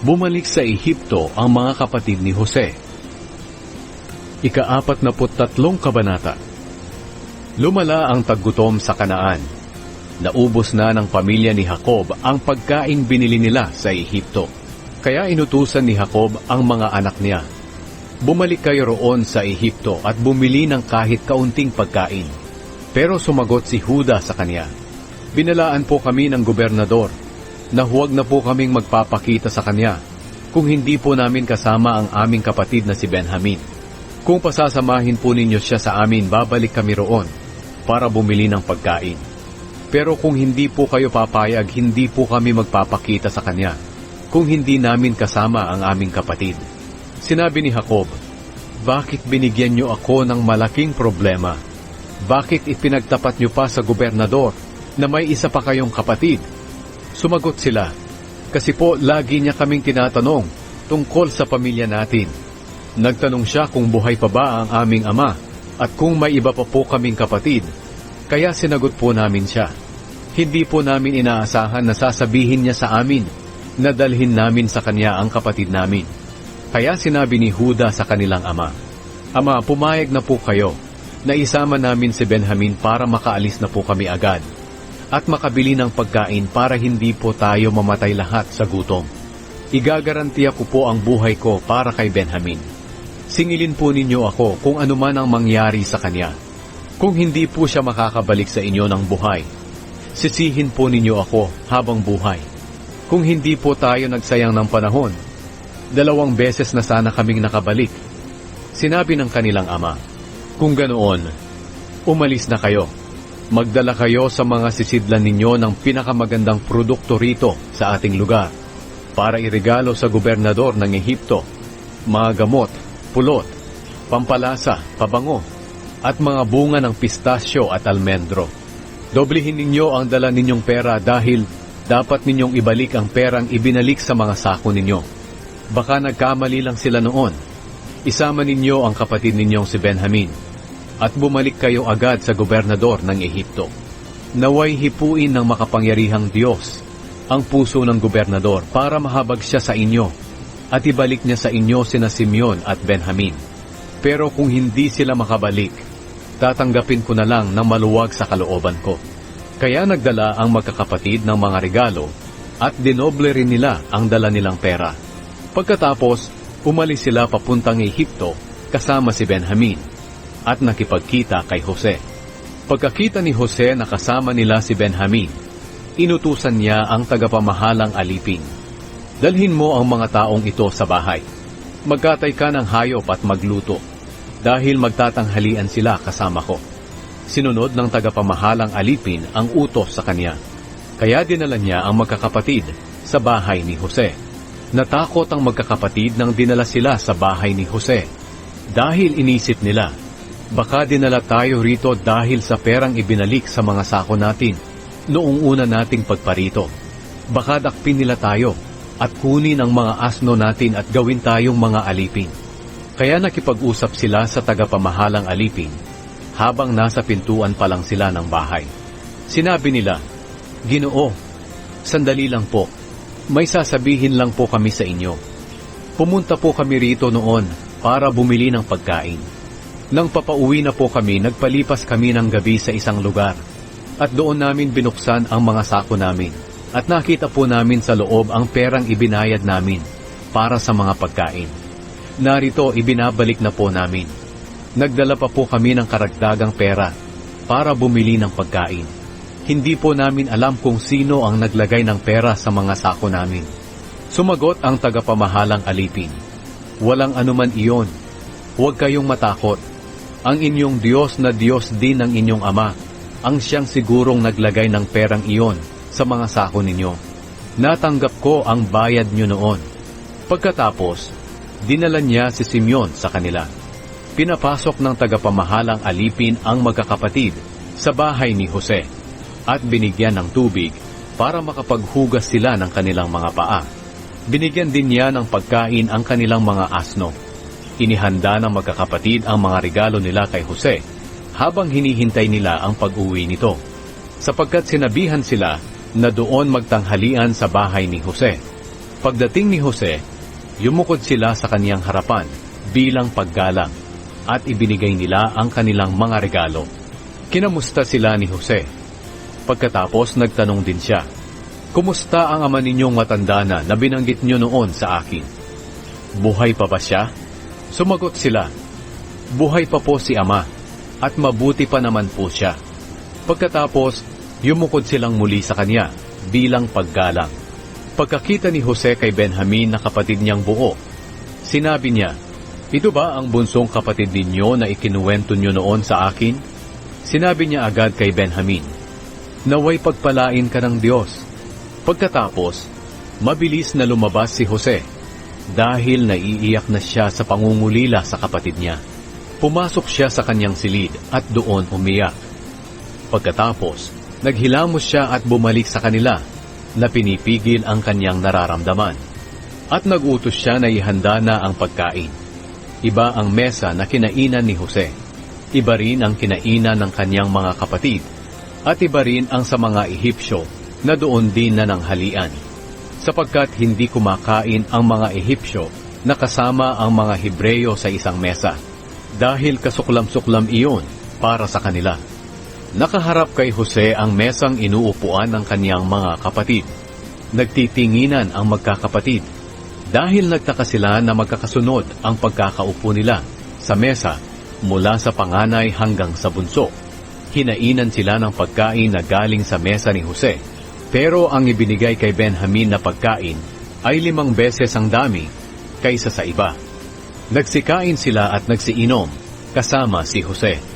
Bumalik sa Ehipto ang mga kapatid ni Jose. Ika-43 kabanata. Lumala ang taggutom sa Kanaan. Naubos na ng pamilya ni Jacob ang pagkaing binili nila sa Ehipto. Kaya inutusan ni Jacob ang mga anak niya. Bumalik kayo roon sa Ehipto at bumili ng kahit kaunting pagkain. Pero sumagot si Juda sa kanya, binalaan po kami ng gobernador na huwag na po kaming magpapakita sa kanya kung hindi po namin kasama ang aming kapatid na si Benjamin. Kung pasasamahin po ninyo siya sa amin, babalik kami roon para bumili ng pagkain. Pero kung hindi po kayo papayag, hindi po kami magpapakita sa kanya kung hindi namin kasama ang aming kapatid. Sinabi ni Jacob, bakit binigyan niyo ako ng malaking problema? Bakit ipinagtapat niyo pa sa gobernador na may isa pa kayong kapatid? Sumagot sila, kasi po lagi niya kaming tinatanong tungkol sa pamilya natin. Nagtanong siya kung buhay pa ba ang aming ama at kung may iba pa po kaming kapatid. Kaya sinagot po namin siya. Hindi po namin inaasahan na sasabihin niya sa amin na dalhin namin sa kanya ang kapatid namin. Kaya sinabi ni Juda sa kanilang ama, Ama, pumayag na po kayo na isama namin si Benjamin para makaalis na po kami agad at makabili ng pagkain para hindi po tayo mamatay lahat sa gutom. Igagarantiya ko po ang buhay ko para kay Benjamin. Singilin po ninyo ako kung ano man ang mangyari sa kanya. Kung hindi po siya makakabalik sa inyo ng buhay, sisihin po ninyo ako habang buhay. Kung hindi po tayo nagsayang ng panahon, 2 beses na sana kaming nakabalik. Sinabi ng kanilang ama, kung ganoon, umalis na kayo. Magdala kayo sa mga sisidlan ninyo ng pinakamagandang produkto rito sa ating lugar para iregalo sa gobernador ng Ehipto, mga gamot, pulot, pampalasa, pabango, at mga bunga ng pistasyo at almendro. Doblihin ninyo ang dala ninyong pera dahil dapat ninyong ibalik ang perang ibinalik sa mga sako ninyo. Baka nagkamali lang sila noon. Isama ninyo ang kapatid ninyong si Benjamin at bumalik kayo agad sa gobernador ng Ehipto. Naway hipuin ng makapangyarihang Diyos ang puso ng gobernador para mahabag siya sa inyo at ibalik niya sa inyo sina Simeon at Benjamin. Pero kung hindi sila makabalik, tatanggapin ko na lang ng maluwag sa kalooban ko. Kaya nagdala ang magkakapatid ng mga regalo at dinoble rin nila ang dala nilang pera. Pagkatapos, umalis sila papuntang Ehipto kasama si Benjamin at nakipagkita kay Jose. Pagkakita ni Jose na kasama nila si Benjamin, inutusan niya ang tagapamahalang alipin. Dalhin mo ang mga taong ito sa bahay. Magkatay ka ng hayop at magluto, dahil magtatanghalian sila kasama ko. Sinunod ng tagapamahalang alipin ang utos sa kanya. Kaya dinala niya ang magkakapatid sa bahay ni Jose. Natakot ang magkakapatid nang dinala sila sa bahay ni Jose. Dahil inisip nila, baka dinala tayo rito dahil sa perang ibinalik sa mga sako natin noong una nating pagparito. Baka dakpin nila tayo at kunin ang mga asno natin at gawin tayong mga alipin. Kaya nakipag-usap sila sa tagapamahalang alipin habang nasa pintuan pa lang sila ng bahay. Sinabi nila, Ginoo, sandali lang po. May sasabihin lang po kami sa inyo. Pumunta po kami rito noon para bumili ng pagkain. Nang papauwi na po kami, nagpalipas kami ng gabi sa isang lugar at doon namin binuksan ang mga sako namin at nakita po namin sa loob ang perang ibinayad namin para sa mga pagkain. Narito ibinabalik na po namin. Nagdala pa po kami ng karagdagang pera para bumili ng pagkain. Hindi po namin alam kung sino ang naglagay ng pera sa mga sako namin. Sumagot ang tagapamahalang alipin, Walang anuman iyon. Huwag kayong matakot. Ang inyong Diyos na Diyos din ng inyong ama, ang siyang sigurong naglagay ng perang iyon sa mga sako ninyo. Natanggap ko ang bayad nyo noon. Pagkatapos, dinala niya si Simeon sa kanila. Pinapasok ng tagapamahalang alipin ang magkakapatid sa bahay ni Jose at binigyan ng tubig para makapaghugas sila ng kanilang mga paa. Binigyan din niya ng pagkain ang kanilang mga asno. Inihanda ng magkakapatid ang mga regalo nila kay Jose habang hinihintay nila ang pag-uwi nito, sapagkat sinabihan sila na doon magtanghalian sa bahay ni Jose. Pagdating ni Jose, yumukod sila sa kaniyang harapan bilang paggalang at ibinigay nila ang kanilang mga regalo. Kinamusta sila ni Jose. Pagkatapos nagtanong din siya, "Kumusta ang ama ninyong matanda na binanggit niyo noon sa akin? Buhay pa ba siya?" Sumagot sila, "Buhay pa po si ama at mabuti pa naman po siya." Pagkatapos, yumukod silang muli sa kanya bilang paggalang. Pagkakita ni Jose kay Benjamin na kapatid niyang buo, sinabi niya, "Ito ba ang bunsong kapatid ninyo na ikinuwento niyo noon sa akin?" Sinabi niya agad kay Benjamin, "Naway pagpalain ka ng Diyos." Pagkatapos, mabilis na lumabas si Jose dahil naiiyak na siya sa pangungulila sa kapatid niya. Pumasok siya sa kanyang silid at doon umiyak. Pagkatapos, naghilamos siya at bumalik sa kanila na pinipigil ang kanyang nararamdaman. At nag-utos siya na ihanda na ang pagkain. Iba ang mesa na kinainan ni Jose. Iba rin ang kinainan ng kanyang mga kapatid. At iba rin ang sa mga Ehipsyo na doon din na nanghalian. Sapagkat hindi kumakain ang mga Ehipsyo na kasama ang mga Hebreyo sa isang mesa. Dahil kasuklam-suklam iyon para sa kanila. Nakaharap kay Jose ang mesang inuupuan ng kanyang mga kapatid. Nagtitinginan ang magkakapatid dahil nagtaka sila na magkakasunod ang pagkakaupo nila sa mesa mula sa panganay hanggang sa bunso. Hinainan sila ng pagkain na galing sa mesa ni Jose, pero ang ibinigay kay Benjamin na pagkain ay 5 beses ang dami kaysa sa iba. Nagsikain sila at nagsiinom kasama si Jose.